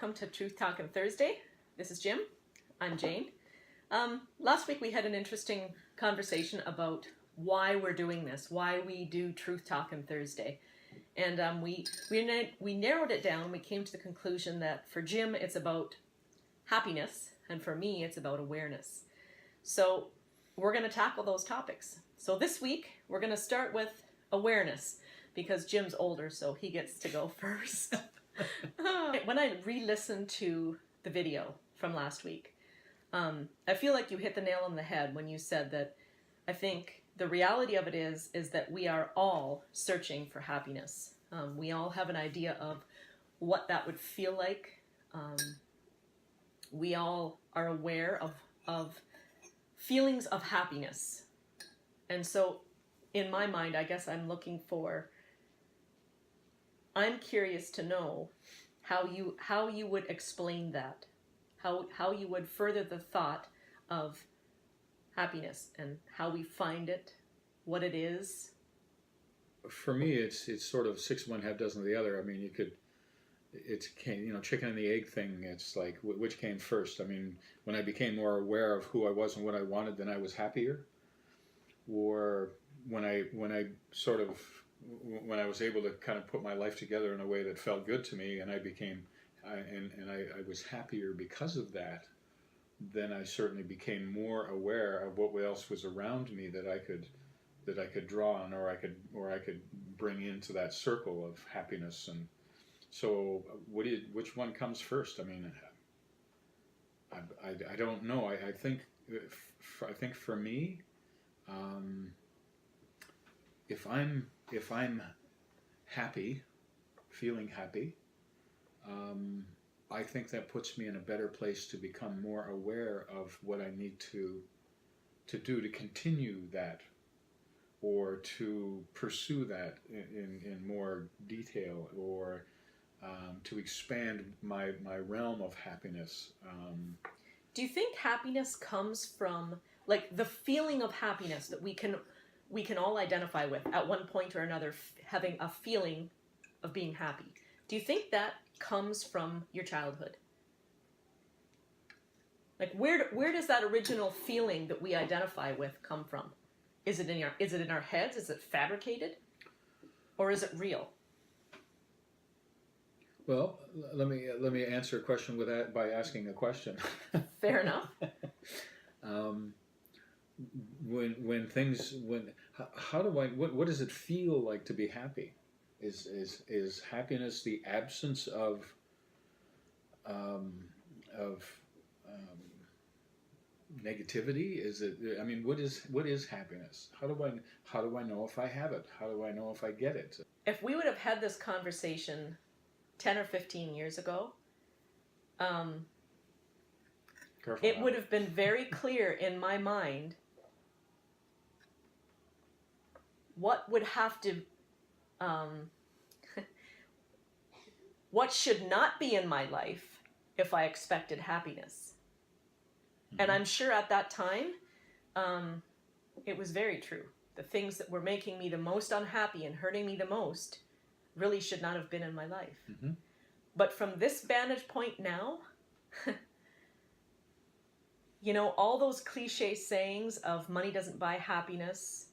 welcome to Truth Talkin Thursday. This is Jim. I'm Jane. Last week we had an interesting conversation about why we're doing this, why we do Truth Talkin Thursday. And we narrowed it down. We came to the conclusion that for Jim it's about happiness, and for me it's about awareness. So we're going to tackle those topics. So this week we're going to start with awareness, because Jim's older, so he gets to go first. When I re-listened to the video from last week, I feel like you hit the nail on the head when you said that I think the reality of it is that we are all searching for happiness. We all have an idea of what that would feel like. We all are aware of feelings of happiness. And so in my mind, I guess I'm curious to know how you would explain that, how you would further the thought of happiness and how we find it, what it is. For me, it's sort of six of one, half dozen of the other. I mean, it's chicken and the egg thing. It's like which came first. I mean, when I became more aware of who I was and what I wanted, then I was happier. Or when I was able to kind of put my life together in a way that felt good to me, and I was happier because of that, then I certainly became more aware of what else was around me that I could draw on, or I could bring into that circle of happiness. And so, which one comes first? I mean, I don't know. I think for me, if I'm happy, feeling happy, I think that puts me in a better place to become more aware of what I need to do to continue that, or to pursue that in more detail, or to expand my realm of happiness. Do you think happiness comes from, like, the feeling of happiness that we can all identify with at one point or another, having a feeling of being happy? Do you think that comes from your childhood? Like, where does that original feeling that we identify with come from? Is it in our heads? Is it fabricated? Or is it real? Well, let me answer a question with that by asking a question. Fair enough. What does it feel like to be happy? Is happiness the absence of negativity? Is it? I mean, what is happiness? How do I know if I have it? How do I know if I get it? If we would have had this conversation 10 or 15 years ago, it would have been very clear in my mind what would have to, what should not be in my life if I expected happiness. Mm-hmm. And I'm sure at that time, it was very true. The things that were making me the most unhappy and hurting me the most really should not have been in my life. Mm-hmm. But from this vantage point now, all those cliche sayings of money doesn't buy happiness,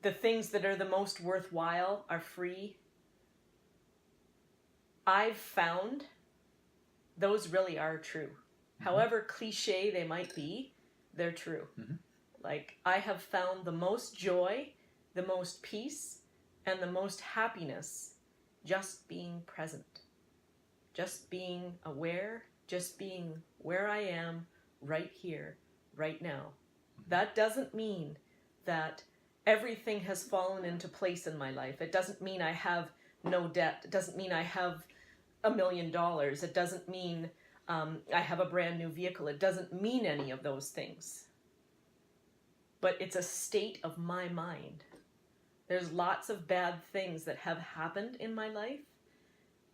the things that are the most worthwhile are free. I've found those really are true. Mm-hmm. However cliche they might be, they're true. Mm-hmm. Like, I have found the most joy, the most peace, and the most happiness just being present. Just being aware, just being where I am right here, right now. Mm-hmm. That doesn't mean that everything has fallen into place in my life. It doesn't mean I have no debt. It doesn't mean I have $1 million. It doesn't mean I have a brand new vehicle. It doesn't mean any of those things. But it's a state of my mind. There's lots of bad things that have happened in my life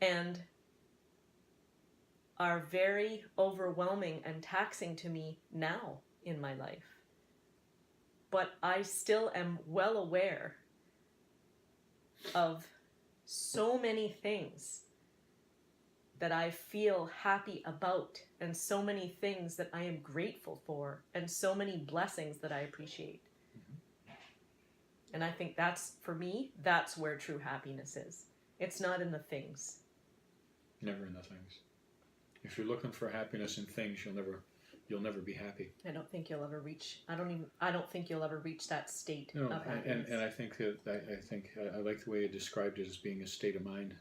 and are very overwhelming and taxing to me now in my life. But I still am well aware of so many things that I feel happy about, and so many things that I am grateful for, and so many blessings that I appreciate. And I think that's, for me, that's where true happiness is. It's not in the things. Never in the things. If you're looking for happiness in things, you'll never be happy. I don't think you'll ever reach. I don't think you'll ever reach that state of happiness. And I think I like the way you described it as being a state of mind,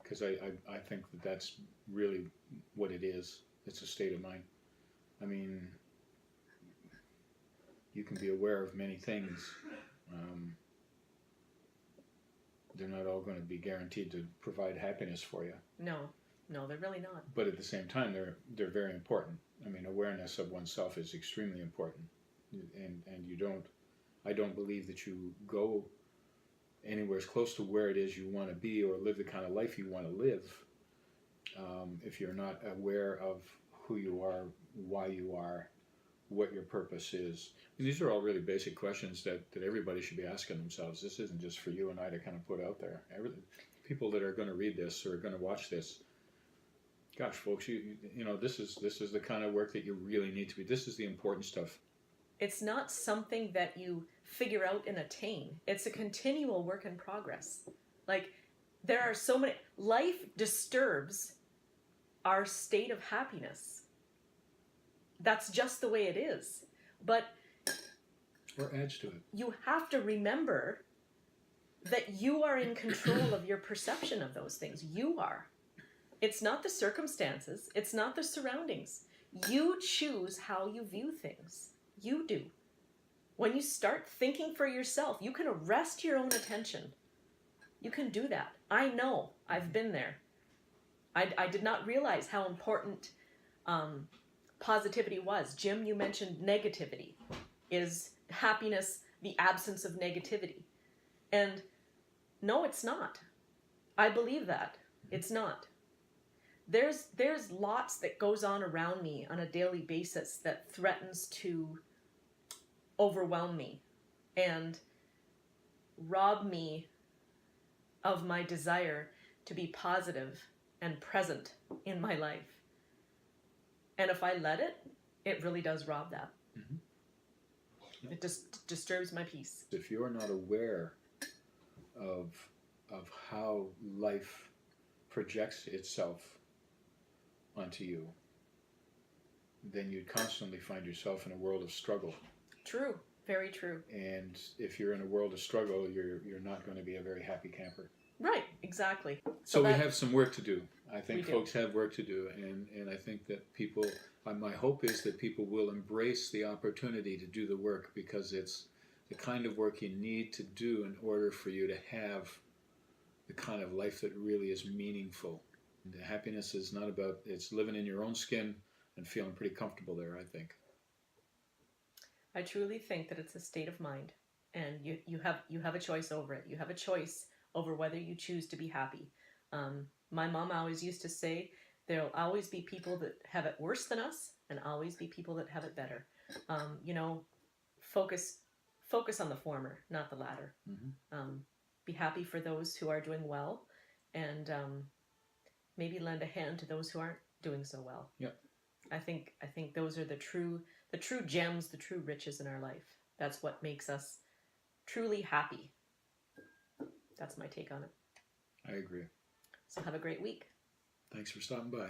because I think that's really what it is. It's a state of mind. I mean, you can be aware of many things. They're not all going to be guaranteed to provide happiness for you. No, they're really not. But at the same time, they're very important. I mean, awareness of oneself is extremely important, and I don't believe that you go anywhere as close to where it is you want to be or live the kind of life you want to live if you're not aware of who you are, why you are, what your purpose is. And these are all really basic questions that everybody should be asking themselves. This isn't just for you and I to kind of put out there. People that are going to read this or are going to watch this, gosh, folks, you know, this is the kind of work that you really need to be. This is the important stuff. It's not something that you figure out and attain. It's a continual work in progress. Like, there are so many... Life disturbs our state of happiness. That's just the way it is. But... Or adds to it. You have to remember that you are in control of your perception of those things. You are. It's not the circumstances. It's not the surroundings. You choose how you view things. You do. When you start thinking for yourself, you can arrest your own attention. You can do that. I know. I've been there. I did not realize how important positivity was. Jim, you mentioned negativity. Is happiness the absence of negativity? And no, it's not. I believe that. It's not. There's lots that goes on around me on a daily basis that threatens to overwhelm me and rob me of my desire to be positive and present in my life. And if I let it, it really does rob that. Mm-hmm. It just disturbs my peace. If you're not aware of how life projects itself onto you, then you'd constantly find yourself in a world of struggle. True. Very true. And if you're in a world of struggle, you're not going to be a very happy camper. Right, exactly. So we have some work to do. I think folks have work to do, and I think that people, my hope is that people will embrace the opportunity to do the work, because it's the kind of work you need to do in order for you to have the kind of life that really is meaningful. And the happiness is not about, it's living in your own skin and feeling pretty comfortable there, I think. I truly think that it's a state of mind, and you have a choice over it. You have a choice over whether you choose to be happy. My mom always used to say, there'll always be people that have it worse than us, and always be people that have it better. Focus on the former, not the latter. Mm-hmm. Be happy for those who are doing well, and maybe lend a hand to those who aren't doing so well. Yep. I think those are the true gems, the true riches in our life. That's what makes us truly happy. That's my take on it. I agree. So have a great week. Thanks for stopping by.